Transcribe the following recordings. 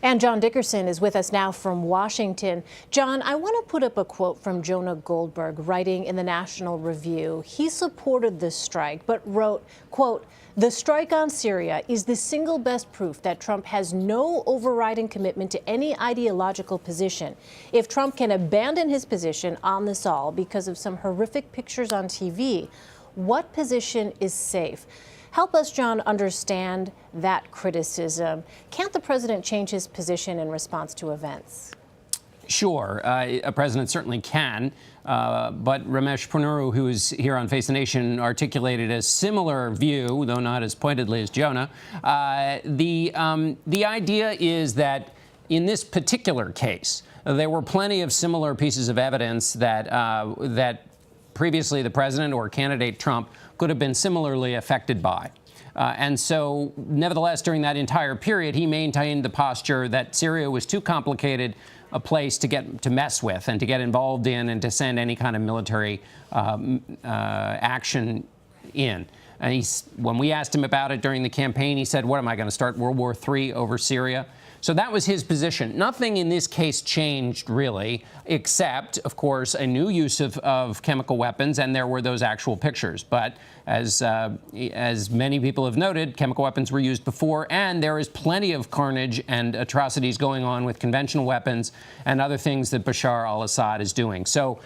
And John Dickerson is with us now from Washington. John, I want to put up a quote from Jonah Goldberg, writing in the National Review. He supported this strike, but wrote, quote, "The strike on Syria is the single best proof that Trump has no overriding commitment to any ideological position. If Trump can abandon his position on this all because of some horrific pictures on TV, what position is safe?" Help us, John, understand that criticism. Can't the president change his position in response to events? Sure, a president certainly can. But Ramesh Ponnuru, who is here on Face the Nation, articulated a similar view, though not as pointedly as Jonah. The idea is that in this particular case, there were plenty of similar pieces of evidence that previously the president or candidate Trump could have been similarly affected by. And so, nevertheless, during that entire period, he maintained the posture that Syria was too complicated a place to mess with and to get involved in and to send any kind of military action in. And when we asked him about it during the campaign, he said, "What, am I going to start World War III over Syria?" So that was his position. Nothing in this case changed, really, except, of course, a new use of chemical weapons, and there were those actual pictures. But as many people have noted, chemical weapons were used before, and there is plenty of carnage and atrocities going on with conventional weapons and other things that Bashar al-Assad is doing. So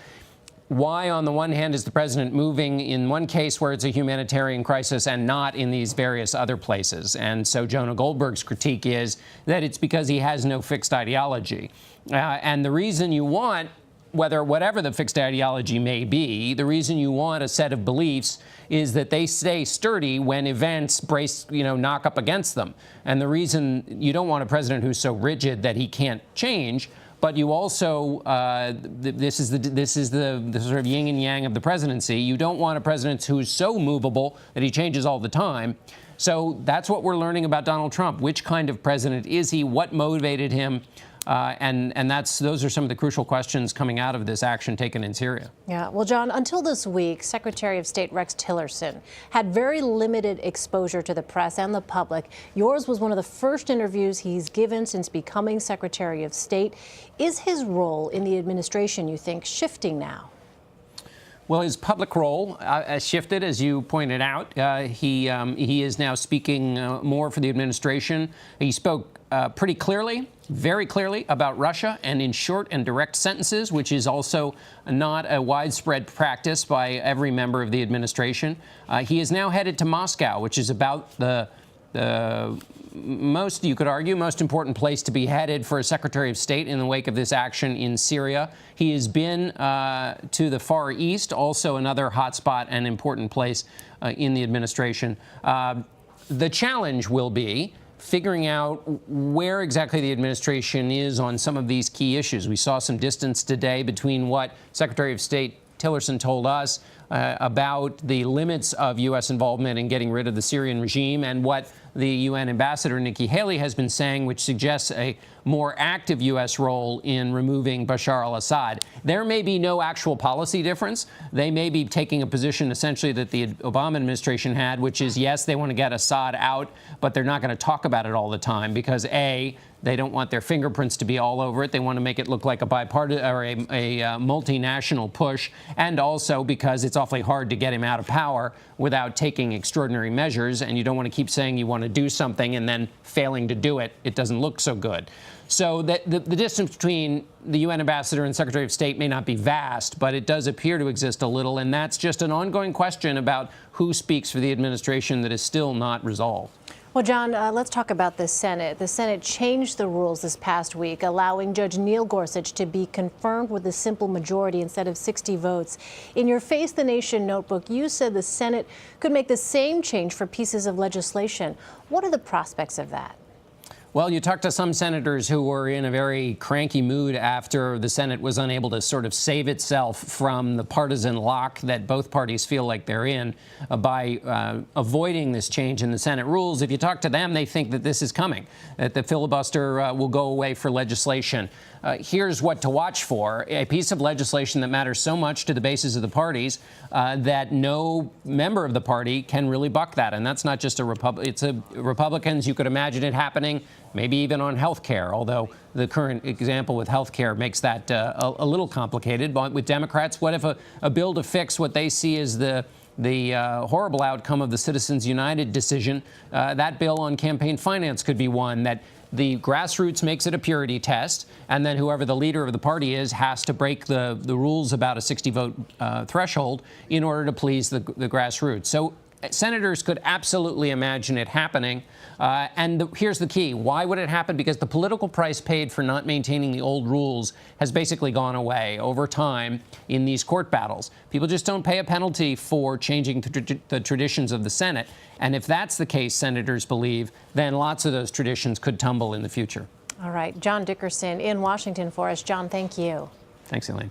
why, on the one hand, is the president moving in one case where it's a humanitarian crisis and not in these various other places? And so Jonah Goldberg's critique is that it's because he has no fixed ideology. And the reason you want, whatever the fixed ideology may be, the reason you want a set of beliefs is that they stay sturdy when events knock up against them. And the reason you don't want a president who's so rigid that he can't change, but you also, this is the sort of yin and yang of the presidency. You don't want a president who's so movable that he changes all the time. So that's what we're learning about Donald Trump. Which kind of president is he? What motivated him? And those are some of the crucial questions coming out of this action taken in Syria. Yeah, well, John, until this week, Secretary of State Rex Tillerson had very limited exposure to the press and the public. Yours was one of the first interviews he's given since becoming Secretary of State. Is his role in the administration, you think, shifting now? Well, his public role has shifted, as you pointed out. He is now speaking more for the administration. He spoke pretty clearly, very clearly, about Russia, and in short and direct sentences, which is also not a widespread practice by every member of the administration. He is now headed to Moscow, which is about the most, you could argue, most important place to be headed for a Secretary of State in the wake of this action in Syria. He has been to the Far East, also another hotspot and important place in the administration. The challenge will be figuring out where exactly the administration is on some of these key issues. We saw some distance today between what Secretary of State Tillerson told us about the limits of U.S. involvement in getting rid of the Syrian regime and what the UN ambassador Nikki Haley has been saying, which suggests a more active U.S. role in removing Bashar al-Assad. There may be no actual policy difference. They may be taking a position essentially that the Obama administration had, which is, yes, they want to get Assad out, but they're not going to talk about it all the time because, A, they don't want their fingerprints to be all over it. They want to make it look like a bipartisan or a multinational push, and also because it's awfully hard to get him out of power without taking extraordinary measures, and you don't want to keep saying you want to do something and then failing to do it. It doesn't look so good. So the distance between the UN ambassador and Secretary of State may not be vast, but it does appear to exist a little, and that's just an ongoing question about who speaks for the administration that is still not resolved. Well, John, let's talk about the Senate. The Senate changed the rules this past week, allowing Judge Neil Gorsuch to be confirmed with a simple majority instead of 60 votes. In your Face the Nation notebook, you said the Senate could make the same change for pieces of legislation. What are the prospects of that? Well, you talked to some senators who were in a very cranky mood after the Senate was unable to sort of save itself from the partisan lock that both parties feel like they're in by avoiding this change in the Senate rules. If you talk to them, they think that this is coming, that the filibuster will go away for legislation. Here's what to watch for: a piece of legislation that matters so much to the bases of the parties that no member of the party can really buck that. And that's not just it's Republicans. You could imagine it happening maybe even on health care, although the current example with health care makes that a little complicated. But with Democrats, what if a bill to fix what they see as the horrible outcome of the Citizens United decision? That bill on campaign finance could be one that the grassroots makes it a purity test, and then whoever the leader of the party is has to break the rules about a 60-vote threshold in order to please the grassroots. So senators could absolutely imagine it happening. Here's the key. Why would it happen? Because the political price paid for not maintaining the old rules has basically gone away over time in these court battles. People just don't pay a penalty for changing the traditions of the Senate. And if that's the case, senators believe, then lots of those traditions could tumble in the future. All right. John Dickerson in Washington for us. John, thank you. Thanks, Elaine.